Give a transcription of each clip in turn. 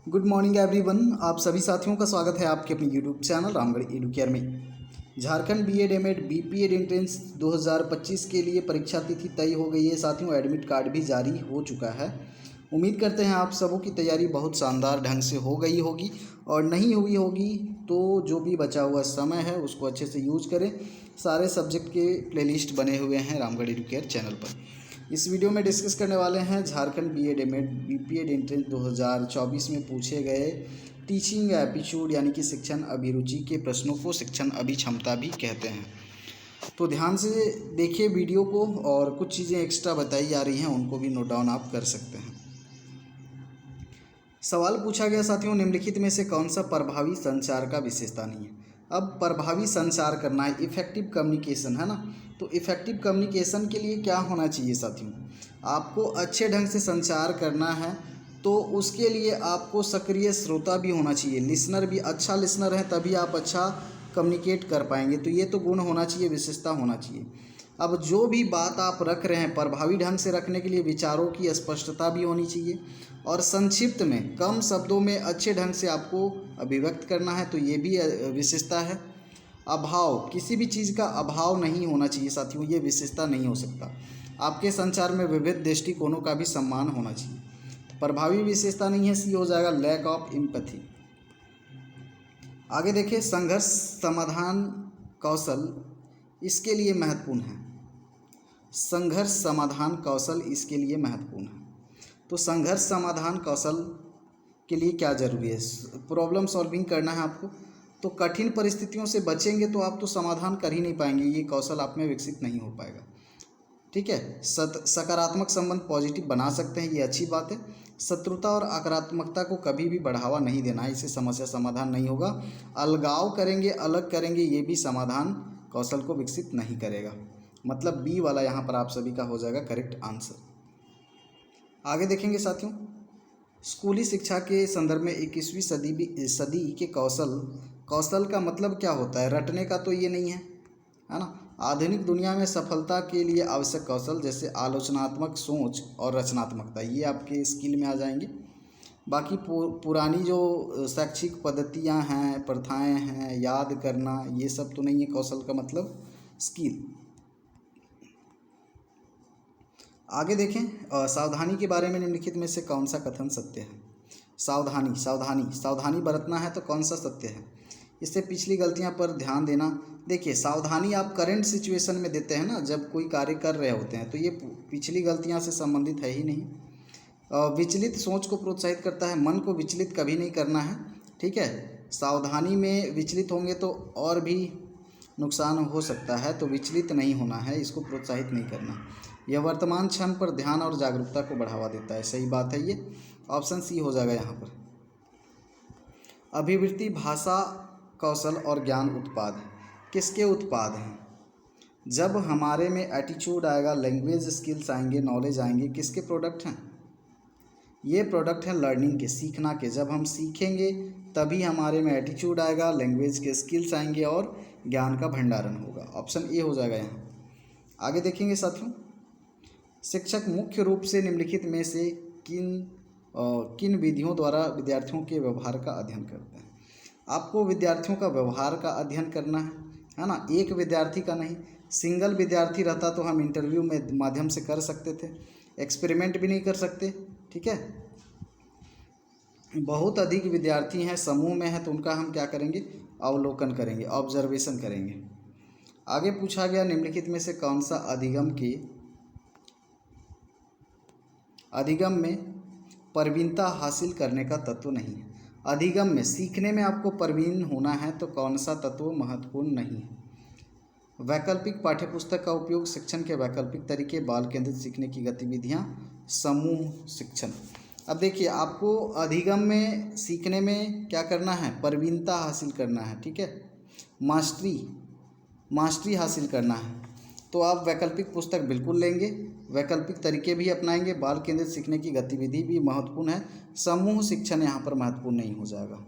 Good morning everyone. आप सभी साथियों का स्वागत है आपके अपने यूट्यूब चैनल रामगढ़ एडुकेयर में। Jharkhand BEd MEd BPEd entrance 2025 के लिए परीक्षा तिथि तय हो गई है साथियों। एडमिट कार्ड भी जारी हो चुका है। उम्मीद करते हैं आप सबों की तैयारी बहुत शानदार ढंग से हो गई होगी, और नहीं हुई होगी तो जो भी बचा हुआ समय है उसको अच्छे से यूज करें। सारे सब्जेक्ट के प्लेलिस्ट बने हुए हैं रामगढ़ एडुकेयर चैनल पर। इस वीडियो में डिस्कस करने वाले हैं Jharkhand BEd MEd BPEd entrance 2024 में पूछे गए टीचिंग एप्टीट्यूड यानी कि शिक्षण अभिरुचि के प्रश्नों को शिक्षण अभिक्षमता भी कहते हैं। तो ध्यान से देखिए वीडियो को, और कुछ चीज़ें एक्स्ट्रा बताई जा रही हैं उनको भी नोट डाउन आप कर सकते हैं। सवाल पूछा गया साथियों, निम्नलिखित में से कौन सा प्रभावी संचार का विशेषता नहीं है। अब प्रभावी संचार करना है, इफ़ेक्टिव कम्युनिकेशन है ना। तो इफ़ेक्टिव कम्युनिकेशन के लिए क्या होना चाहिए साथियों, आपको अच्छे ढंग से संचार करना है तो उसके लिए आपको सक्रिय श्रोता भी होना चाहिए, लिसनर भी। अच्छा लिसनर है तभी आप अच्छा कम्युनिकेट कर पाएंगे। तो ये तो गुण होना चाहिए, विशेषता होना चाहिए। अब जो भी बात आप रख रहे हैं प्रभावी ढंग से रखने के लिए विचारों की स्पष्टता भी होनी चाहिए, और संक्षिप्त में कम शब्दों में अच्छे ढंग से आपको अभिव्यक्त करना है, तो ये भी विशेषता है। अभाव, किसी भी चीज़ का अभाव नहीं होना चाहिए साथियों, ये विशेषता नहीं हो सकता। आपके संचार में विविध दृष्टिकोणों का भी सम्मान होना चाहिए। तो प्रभावी विशेषता नहीं है, सी हो जाएगा लैक ऑफ एम्पैथी। आगे देखिए, संघर्ष समाधान कौशल इसके लिए महत्वपूर्ण है। संघर्ष समाधान कौशल इसके लिए महत्वपूर्ण है। तो संघर्ष समाधान कौशल के लिए क्या ज़रूरी है, प्रॉब्लम सॉल्विंग करना है आपको। तो कठिन परिस्थितियों से बचेंगे तो आप तो समाधान कर ही नहीं पाएंगे, ये कौशल आप में विकसित नहीं हो पाएगा। ठीक है, सकारात्मक संबंध पॉजिटिव बना सकते हैं, ये अच्छी बात है। शत्रुता और आक्रामकता को कभी भी बढ़ावा नहीं देना है, इससे समस्या समाधान नहीं होगा। अलगाव करेंगे, अलग करेंगे, ये भी समाधान कौशल को विकसित नहीं करेगा। मतलब बी वाला यहाँ पर आप सभी का हो जाएगा करेक्ट आंसर। आगे देखेंगे साथियों, स्कूली शिक्षा के संदर्भ में 21वीं सदी के कौशल का मतलब क्या होता है, रटने का तो ये नहीं है ना। आधुनिक दुनिया में सफलता के लिए आवश्यक कौशल जैसे आलोचनात्मक सोच और रचनात्मकता, ये आपके स्किल में आ जाएंगे। बाकी पुरानी जो शैक्षिक पद्धतियां हैं, प्रथाएं हैं, याद करना, ये सब तो नहीं है कौशल का मतलब, स्किल। आगे देखें, सावधानी के बारे में निम्नलिखित में से कौन सा कथन सत्य है। सावधानी सावधानी सावधानी बरतना है तो कौन सा सत्य है। इससे पिछली गलतियां पर ध्यान देना। देखिए, सावधानी आप करंट सिचुएशन में देते हैं ना, जब कोई कार्य कर रहे होते हैं, तो ये पिछली गलतियां से संबंधित है ही नहीं। विचलित सोच को प्रोत्साहित करता है, मन को विचलित कभी नहीं करना है। ठीक है, सावधानी में विचलित होंगे तो और भी नुकसान हो सकता है, तो विचलित नहीं होना है, इसको प्रोत्साहित नहीं करना। यह वर्तमान क्षण पर ध्यान और जागरूकता को बढ़ावा देता है, सही बात है ये। ऑप्शन सी हो जाएगा यहाँ पर। अभिवृत्ति भाषा कौशल और ज्ञान उत्पाद किसके उत्पाद हैं। जब हमारे में एटीट्यूड आएगा, लैंग्वेज स्किल्स आएंगे, नॉलेज आएंगे, किसके प्रोडक्ट हैं। ये प्रोडक्ट है लर्निंग के, सीखना के। जब हम सीखेंगे तभी हमारे में एटीट्यूड आएगा, लैंग्वेज के स्किल्स आएंगे और ज्ञान का भंडारण होगा। ऑप्शन ए हो जाएगा यहाँ। आगे देखेंगे साथियों, शिक्षक मुख्य रूप से निम्नलिखित में से किन विधियों द्वारा विद्यार्थियों के व्यवहार का अध्ययन करते हैं। आपको विद्यार्थियों का व्यवहार का अध्ययन करना है ना, एक विद्यार्थी का नहीं। सिंगल विद्यार्थी रहता तो हम इंटरव्यू में माध्यम से कर सकते थे, एक्सपेरिमेंट भी नहीं कर सकते। ठीक है, बहुत अधिक विद्यार्थी हैं, समूह में हैं, तो उनका हम क्या करेंगे, अवलोकन करेंगे, ऑब्जर्वेशन करेंगे। आगे पूछा गया, निम्नलिखित में से कौन सा अधिगम में प्रवीणता हासिल करने का तत्व नहीं है। अधिगम में, सीखने में आपको प्रवीण होना है, तो कौन सा तत्व महत्वपूर्ण नहीं है। वैकल्पिक पाठ्यपुस्तक का उपयोग, शिक्षण के वैकल्पिक तरीके, बाल केंद्रित सीखने की गतिविधियां, समूह शिक्षण। अब देखिए, आपको अधिगम में सीखने में क्या करना है, प्रवीणता हासिल करना है। ठीक है, मास्टरी हासिल करना है, तो आप वैकल्पिक पुस्तक बिल्कुल लेंगे, वैकल्पिक तरीके भी अपनाएंगे, बाल केंद्रित सीखने की गतिविधि भी महत्वपूर्ण है। समूह शिक्षण यहाँ पर महत्वपूर्ण नहीं हो जाएगा।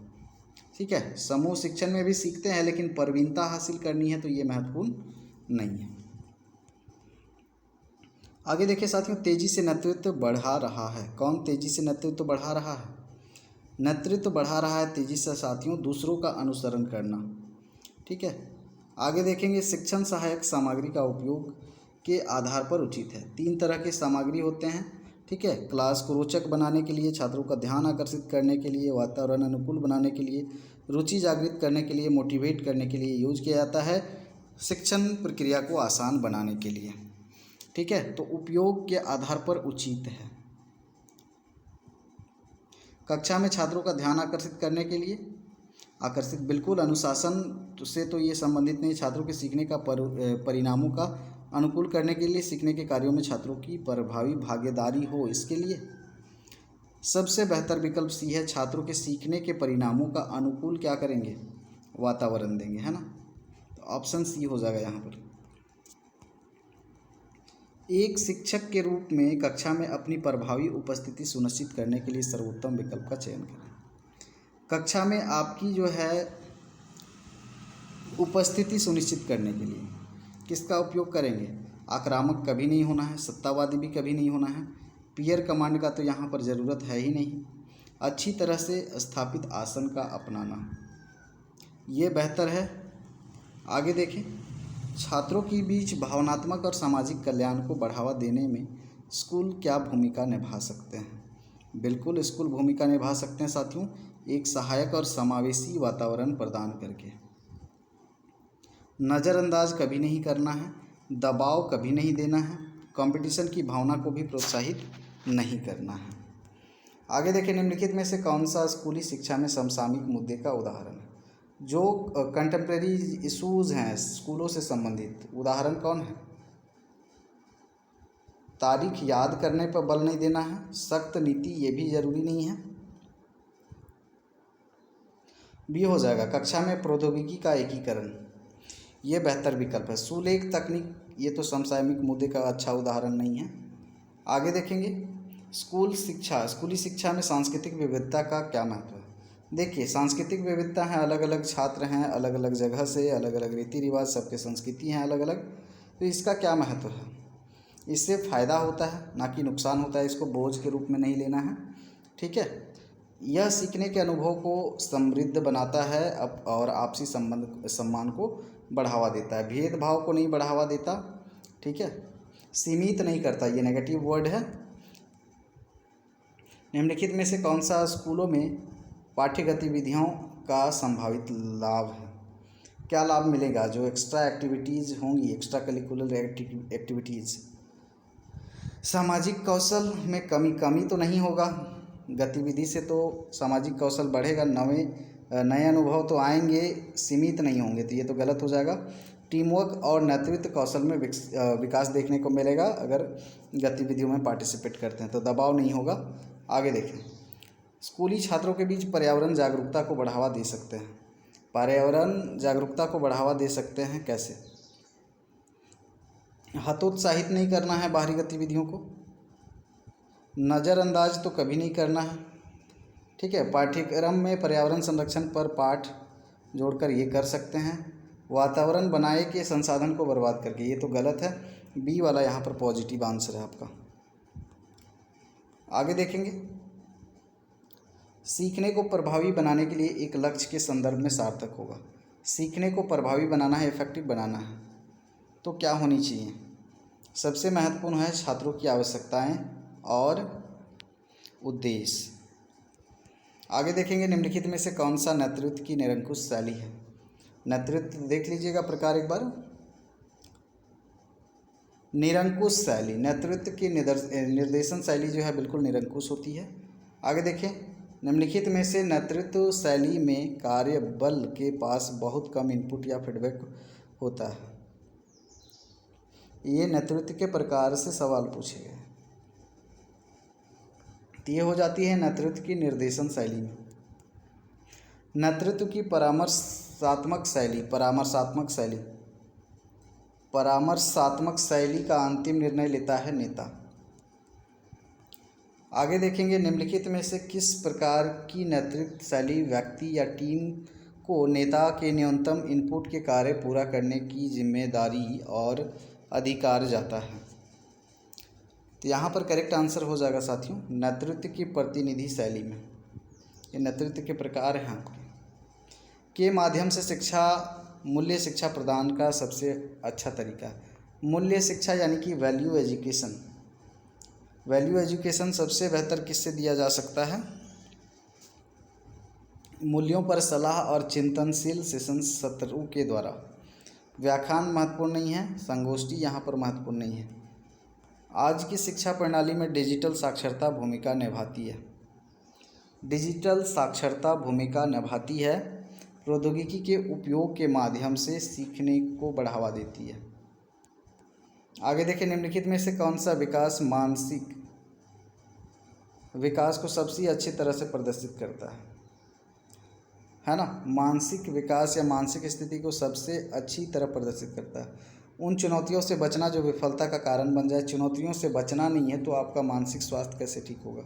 ठीक है, समूह शिक्षण में भी सीखते हैं लेकिन प्रवीणता हासिल करनी है, तो ये महत्वपूर्ण नहीं है। आगे देखिए साथियों, तेजी से नेतृत्व बढ़ा रहा है। कौन तेजी से नेतृत्व बढ़ा रहा है। नेतृत्व बढ़ा रहा है तेजी से साथियों दूसरों का अनुसरण करना। ठीक है, आगे देखेंगे शिक्षण सहायक सामग्री का उपयोग के आधार पर उचित है। 3 तरह के सामग्री होते हैं। ठीक है, क्लास को रोचक बनाने के लिए, छात्रों का ध्यान आकर्षित करने के लिए, वातावरण अनुकूल बनाने के लिए, रुचि जागृत करने के लिए, मोटिवेट करने के लिए यूज किया जाता है, शिक्षण प्रक्रिया को आसान बनाने के लिए। ठीक है, तो उपयोग के आधार पर उचित है। कक्षा में छात्रों का ध्यान आकर्षित करने के लिए, आकर्षित बिल्कुल, अनुशासन से तो ये संबंधित नहीं, छात्रों के सीखने का परिणामों का अनुकूल करने के लिए, सीखने के कार्यों में छात्रों की प्रभावी भागीदारी हो इसके लिए। सबसे बेहतर विकल्प सी है, छात्रों के सीखने के परिणामों का अनुकूल क्या करेंगे, वातावरण देंगे, है ना। तो ऑप्शन सी हो जाएगा यहाँ पर। एक शिक्षक के रूप में कक्षा में अपनी प्रभावी उपस्थिति सुनिश्चित करने के लिए सर्वोत्तम विकल्प का चयन करें। कक्षा में आपकी जो है उपस्थिति सुनिश्चित करने के लिए किसका उपयोग करेंगे, आक्रामक कभी नहीं होना है, सत्तावादी भी कभी नहीं होना है, पीयर कमांड का तो यहाँ पर ज़रूरत है ही नहीं, अच्छी तरह से स्थापित आसन का अपनाना, ये बेहतर है। आगे देखें, छात्रों के बीच भावनात्मक और सामाजिक कल्याण को बढ़ावा देने में स्कूल क्या भूमिका निभा सकते हैं। बिल्कुल स्कूल भूमिका निभा सकते हैं साथियों, एक सहायक और समावेशी वातावरण प्रदान करके। नज़रअंदाज कभी नहीं करना है, दबाव कभी नहीं देना है, कंपटीशन की भावना को भी प्रोत्साहित नहीं करना है। आगे देखें, निम्नलिखित में से कौन सा स्कूली शिक्षा में समसामयिक मुद्दे का उदाहरण है। जो कंटेम्प्रेरी इश्यूज़ हैं स्कूलों से संबंधित, उदाहरण कौन है। तारीख याद करने पर बल नहीं देना है, सख्त नीति ये भी ज़रूरी नहीं है। बी हो जाएगा, कक्षा में प्रौद्योगिकी का एकीकरण, ये बेहतर विकल्प है। सुलेख तकनीक, ये तो समसामयिक मुद्दे का अच्छा उदाहरण नहीं है। आगे देखेंगे, स्कूली शिक्षा में सांस्कृतिक विविधता का क्या महत्व है। देखिए, सांस्कृतिक विविधता है, अलग अलग छात्र हैं, अलग अलग जगह से, अलग अलग रीति रिवाज, सबके संस्कृति हैं अलग अलग, तो इसका क्या महत्व है। इससे फ़ायदा होता है ना कि नुकसान होता है, इसको बोझ के रूप में नहीं लेना है। ठीक है, यह सीखने के अनुभव को समृद्ध बनाता है और आपसी सम्मान को बढ़ावा देता है, भेदभाव को नहीं बढ़ावा देता। ठीक है, सीमित नहीं करता, ये नेगेटिव वर्ड है। निम्नलिखित में से कौन सा स्कूलों में पाठ्य गतिविधियों का संभावित लाभ है। क्या लाभ मिलेगा, जो एक्स्ट्रा एक्टिविटीज़ होंगी, एक्स्ट्रा करिकुलर एक्टिविटीज़। सामाजिक कौशल में कमी तो नहीं होगा, गतिविधि से तो सामाजिक कौशल बढ़ेगा, नए अनुभव तो आएंगे, सीमित नहीं होंगे, तो ये तो गलत हो जाएगा। टीम वर्क और नेतृत्व कौशल में विकास देखने को मिलेगा अगर गतिविधियों में पार्टिसिपेट करते हैं, तो दबाव नहीं होगा। आगे देखें, स्कूली छात्रों के बीच पर्यावरण जागरूकता को बढ़ावा दे सकते हैं। पर्यावरण जागरूकता को बढ़ावा दे सकते हैं कैसे, हतोत्साहित नहीं करना है बाहरी गतिविधियों को, नज़रअंदाज तो कभी नहीं करना है। ठीक है, पाठ्यक्रम में पर्यावरण संरक्षण पर पाठ जोड़कर ये कर सकते हैं। वातावरण बनाए के संसाधन को बर्बाद करके, ये तो गलत है, बी वाला यहाँ पर पॉजिटिव आंसर है आपका। आगे देखेंगे, सीखने को प्रभावी बनाने के लिए एक लक्ष्य के संदर्भ में सार्थक होगा। सीखने को प्रभावी बनाना है, इफेक्टिव बनाना है, तो क्या होनी चाहिए। सबसे महत्वपूर्ण है छात्रों की आवश्यकताएं और उद्देश्य। आगे देखेंगे, निम्नलिखित में से कौन सा नेतृत्व की निरंकुश शैली है। नेतृत्व देख लीजिएगा प्रकार एक बार। निरंकुश शैली, नेतृत्व की निर्देशन शैली जो है बिल्कुल निरंकुश होती है। आगे देखें, निम्नलिखित में से नेतृत्व शैली में कार्यबल के पास बहुत कम इनपुट या फीडबैक होता है। ये नेतृत्व के प्रकार से सवाल पूछे गए, तो ये हो जाती है नेतृत्व की निर्देशन शैली में। नेतृत्व की परामर्शात्मक शैली का अंतिम निर्णय लेता है नेता। आगे देखेंगे, निम्नलिखित में से किस प्रकार की नेतृत्व शैली व्यक्ति या टीम को नेता के न्यूनतम इनपुट के कार्य पूरा करने की जिम्मेदारी और अधिकार जाता है। तो यहाँ पर करेक्ट आंसर हो जाएगा साथियों, नेतृत्व की प्रतिनिधि शैली में। ये नेतृत्व के प्रकार हैं आपके। के माध्यम से शिक्षा मूल्य शिक्षा प्रदान का सबसे अच्छा तरीका है। मूल्य शिक्षा यानी कि वैल्यू एजुकेशन। वैल्यू एजुकेशन सबसे बेहतर किससे दिया जा सकता है? मूल्यों पर सलाह और चिंतनशील सेशन सत्रों के द्वारा। व्याख्यान महत्वपूर्ण नहीं है, संगोष्ठी यहाँ पर महत्वपूर्ण नहीं है। आज की शिक्षा प्रणाली में डिजिटल साक्षरता भूमिका निभाती है। डिजिटल साक्षरता भूमिका निभाती है, प्रौद्योगिकी के उपयोग के माध्यम से सीखने को बढ़ावा देती है। आगे देखिए, निम्नलिखित में से कौन सा विकास मानसिक विकास को सबसे अच्छी तरह से प्रदर्शित करता है ना? मानसिक विकास या मानसिक स्थिति को सबसे अच्छी तरह प्रदर्शित करता है। उन चुनौतियों से बचना जो विफलता का कारण बन जाए। चुनौतियों से बचना नहीं है तो आपका मानसिक स्वास्थ्य कैसे ठीक होगा?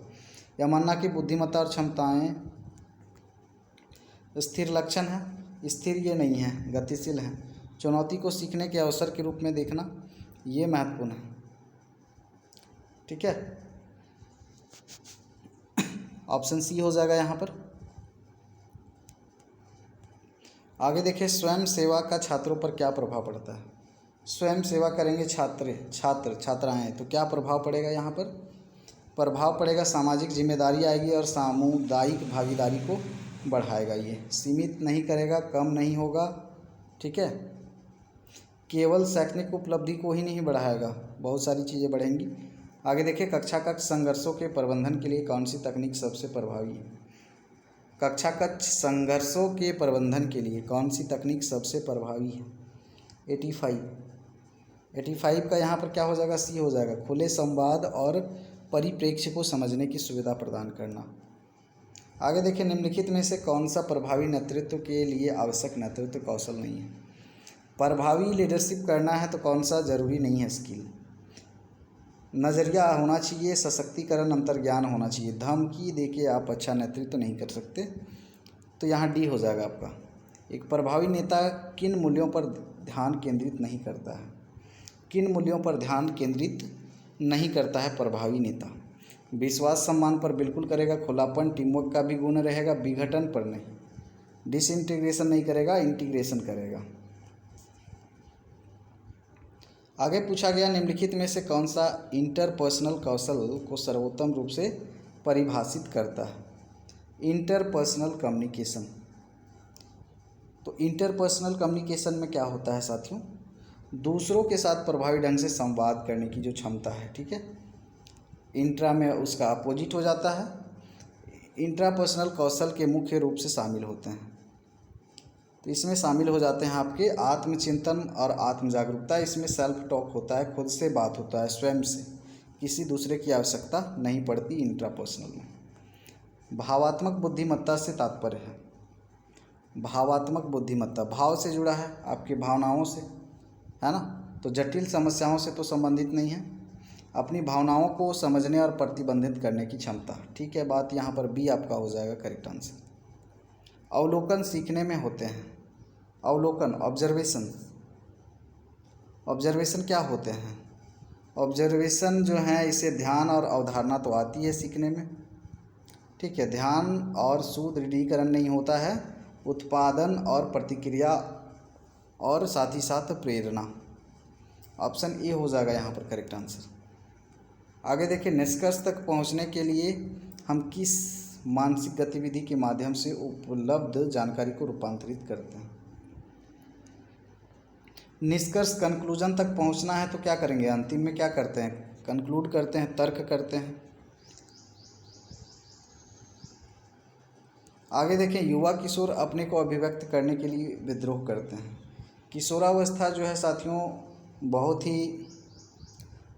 या मानना कि बुद्धिमत्ता और क्षमताएं स्थिर लक्षण है। स्थिर ये नहीं है, गतिशील है। चुनौती को सीखने के अवसर के रूप में देखना, ये महत्वपूर्ण है। ठीक है, ऑप्शन सी हो जाएगा यहाँ पर। आगे देखिए, स्वयं सेवा का छात्रों पर क्या प्रभाव पड़ता है? स्वयं सेवा करेंगे छात्राएं तो क्या प्रभाव पड़ेगा? यहाँ पर प्रभाव पड़ेगा सामाजिक जिम्मेदारी आएगी और सामुदायिक भागीदारी को बढ़ाएगा। ये सीमित नहीं करेगा, कम नहीं होगा। ठीक है, केवल शैक्षणिक उपलब्धि को ही नहीं बढ़ाएगा, बहुत सारी चीज़ें बढ़ेंगी। आगे देखिए, कक्षा कक्ष संघर्षों के प्रबंधन के लिए कौन सी तकनीक सबसे प्रभावी है? कक्षा कक्ष संघर्षों के प्रबंधन के लिए कौन सी तकनीक सबसे प्रभावी है? 85 का यहाँ पर क्या हो जाएगा? सी हो जाएगा। खुले संवाद और परिप्रेक्ष्य को समझने की सुविधा प्रदान करना। आगे देखिए, निम्नलिखित में से कौन सा प्रभावी नेतृत्व के लिए आवश्यक नेतृत्व कौशल नहीं है? प्रभावी लीडरशिप करना है तो कौन सा जरूरी नहीं है स्किल? नज़रिया होना चाहिए, सशक्तिकरण, अंतर्ज्ञान होना चाहिए। धमकी देके आप अच्छा नेतृत्व नहीं कर सकते, तो यहाँ डी हो जाएगा आपका। एक प्रभावी नेता किन मूल्यों पर ध्यान केंद्रित नहीं करता है? किन मूल्यों पर ध्यान केंद्रित नहीं करता है प्रभावी नेता? विश्वास सम्मान पर बिल्कुल करेगा, खुलापन टीमवर्क का भी गुण रहेगा, विघटन पर नहीं, डिसइंटीग्रेशन नहीं करेगा, इंटीग्रेशन करेगा। आगे पूछा गया, निम्नलिखित में से कौन सा इंटरपर्सनल कौशल को सर्वोत्तम रूप से परिभाषित करता है? Interpersonal communication. तो इंटरपर्सनल कम्युनिकेशन में क्या होता है साथियों? दूसरों के साथ प्रभावी ढंग से संवाद करने की जो क्षमता है। ठीक है, इंट्रा में उसका अपोजिट हो जाता है। इंट्रापर्सनल कौशल के मुख्य रूप से शामिल होते हैं, तो इसमें शामिल हो जाते हैं आपके आत्मचिंतन और आत्म जागरूकता। इसमें सेल्फ टॉक होता है, खुद से बात होता है, स्वयं से, किसी दूसरे की आवश्यकता नहीं पड़ती इंट्रापर्सनल में। भावात्मक बुद्धिमत्ता से तात्पर्य है, भावात्मक बुद्धिमत्ता भाव से जुड़ा है, आपकी भावनाओं से, है ना? तो जटिल समस्याओं से तो संबंधित नहीं है, अपनी भावनाओं को समझने और प्रतिबंधित करने की क्षमता। ठीक है, बात यहाँ पर बी आपका हो जाएगा करेक्ट आंसर। अवलोकन सीखने में होते हैं। अवलोकन, ऑब्जर्वेशन क्या होते हैं? ऑब्जर्वेशन जो है, इसे ध्यान और अवधारणा तो आती है सीखने में। ठीक है, ध्यान और सुदृढ़ीकरण नहीं होता है, उत्पादन और प्रतिक्रिया और साथ ही साथ प्रेरणा। ऑप्शन ए हो जाएगा यहाँ पर करेक्ट आंसर। आगे देखिए, निष्कर्ष तक पहुँचने के लिए हम किस मानसिक गतिविधि के माध्यम से उपलब्ध जानकारी को रूपांतरित करते हैं? निष्कर्ष, कंक्लूजन तक पहुंचना है तो क्या करेंगे? अंतिम में क्या करते हैं? कंक्लूड करते हैं, तर्क करते हैं। आगे देखें, युवा किशोर अपने को अभिव्यक्त करने के लिए विद्रोह करते हैं। किशोरावस्था जो है साथियों, बहुत ही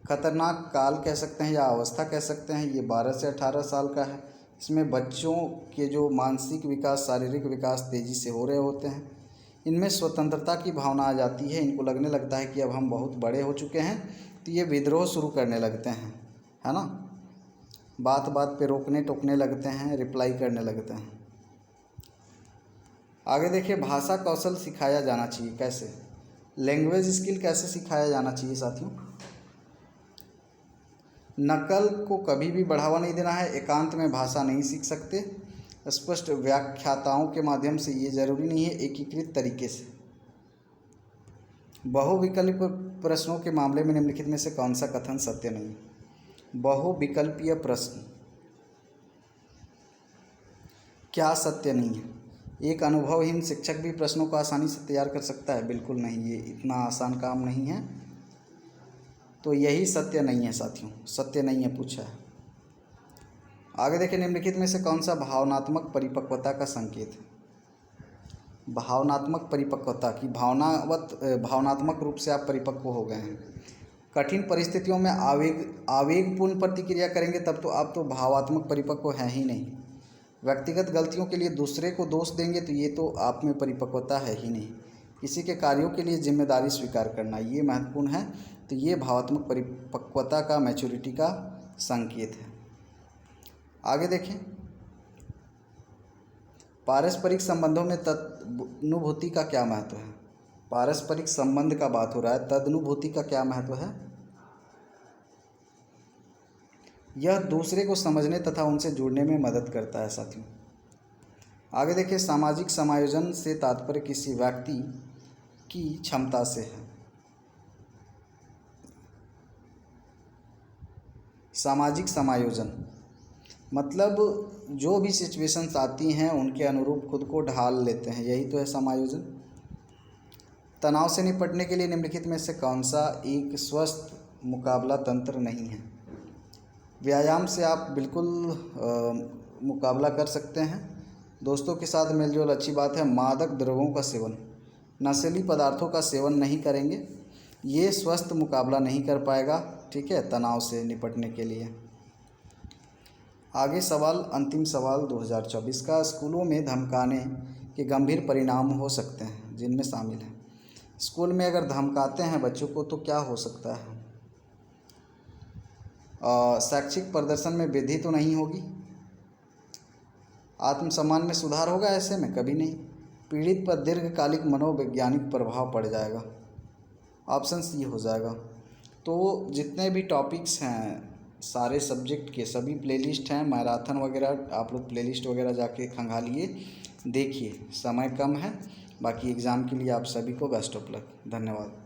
खतरनाक काल कह सकते हैं या अवस्था कह सकते हैं। ये 12 से 18 साल का है। इसमें बच्चों के जो मानसिक विकास, शारीरिक विकास तेज़ी से हो रहे होते हैं। इनमें स्वतंत्रता की भावना आ जाती है, इनको लगने लगता है कि अब हम बहुत बड़े हो चुके हैं, तो ये विद्रोह शुरू करने लगते हैं, है ना? बात बात पे रोकने टोकने लगते हैं, रिप्लाई करने लगते हैं। आगे देखिए, भाषा कौशल सिखाया जाना चाहिए कैसे? लैंग्वेज स्किल कैसे सिखाया जाना चाहिए साथियों? नकल को कभी भी बढ़ावा नहीं देना है, एकांत में भाषा नहीं सीख सकते, स्पष्ट व्याख्याताओं के माध्यम से, ये जरूरी नहीं है एकीकृत तरीके से। बहुविकल्प प्रश्नों के मामले में निम्नलिखित में से कौन सा कथन सत्य नहीं है? बहुविकल्पीय प्रश्न क्या सत्य नहीं है? एक अनुभवहीन शिक्षक भी प्रश्नों को आसानी से तैयार कर सकता है? बिल्कुल नहीं, ये इतना आसान काम नहीं है। तो यही सत्य नहीं है साथियों, सत्य नहीं है पूछा है। आगे देखें, निम्नलिखित में से कौन सा भावनात्मक परिपक्वता का संकेत है? भावनात्मक परिपक्वता की भावनात्मक रूप से आप परिपक्व हो गए हैं। कठिन परिस्थितियों में आवेगपूर्ण प्रतिक्रिया करेंगे तब तो आप तो भावात्मक परिपक्व हैं ही नहीं। व्यक्तिगत गलतियों के लिए दूसरे को दोष देंगे तो ये तो आप में परिपक्वता है ही नहीं। किसी के कार्यों के लिए जिम्मेदारी स्वीकार करना, ये महत्वपूर्ण है। तो ये भावात्मक परिपक्वता का, मैच्योरिटी का संकेत है। आगे देखें, पारस्परिक संबंधों में तदनुभूति का क्या महत्व है? पारस्परिक संबंध का बात हो रहा है, तदनुभूति का क्या महत्व है? यह दूसरे को समझने तथा उनसे जुड़ने में मदद करता है साथियों। आगे देखिए, सामाजिक समायोजन से तात्पर्य किसी व्यक्ति की क्षमता से है। सामाजिक समायोजन मतलब जो भी सिचुएशंस आती हैं उनके अनुरूप खुद को ढाल लेते हैं, यही तो है समायोजन। तनाव से निपटने के लिए निम्नलिखित में से कौन सा एक स्वस्थ मुकाबला तंत्र नहीं है? व्यायाम से आप बिल्कुल मुकाबला कर सकते हैं। दोस्तों के साथ मेलजोल अच्छी बात है। मादक द्रव्यों का सेवन, नशीली पदार्थों का सेवन नहीं करेंगे, ये स्वस्थ मुकाबला नहीं कर पाएगा, ठीक है, तनाव से निपटने के लिए। आगे सवाल, अंतिम सवाल 2024 का, स्कूलों में धमकाने के गंभीर परिणाम हो सकते हैं जिनमें शामिल हैं। स्कूल में अगर धमकाते हैं बच्चों को तो क्या हो सकता है? शैक्षिक प्रदर्शन में वृद्धि तो नहीं होगी। आत्मसम्मान में सुधार होगा? ऐसे में कभी नहीं। पीड़ित पर दीर्घकालिक मनोवैज्ञानिक प्रभाव पड़ जाएगा। ऑप्शन सी हो जाएगा। तो जितने भी टॉपिक्स हैं सारे सब्जेक्ट के, सभी प्लेलिस्ट हैं, मैराथन वगैरह, आप लोग प्लेलिस्ट वगैरह जाके खंगालिए, देखिए, समय कम है। बाकी एग्ज़ाम के लिए आप सभी को बेस्ट ऑफ लक। धन्यवाद।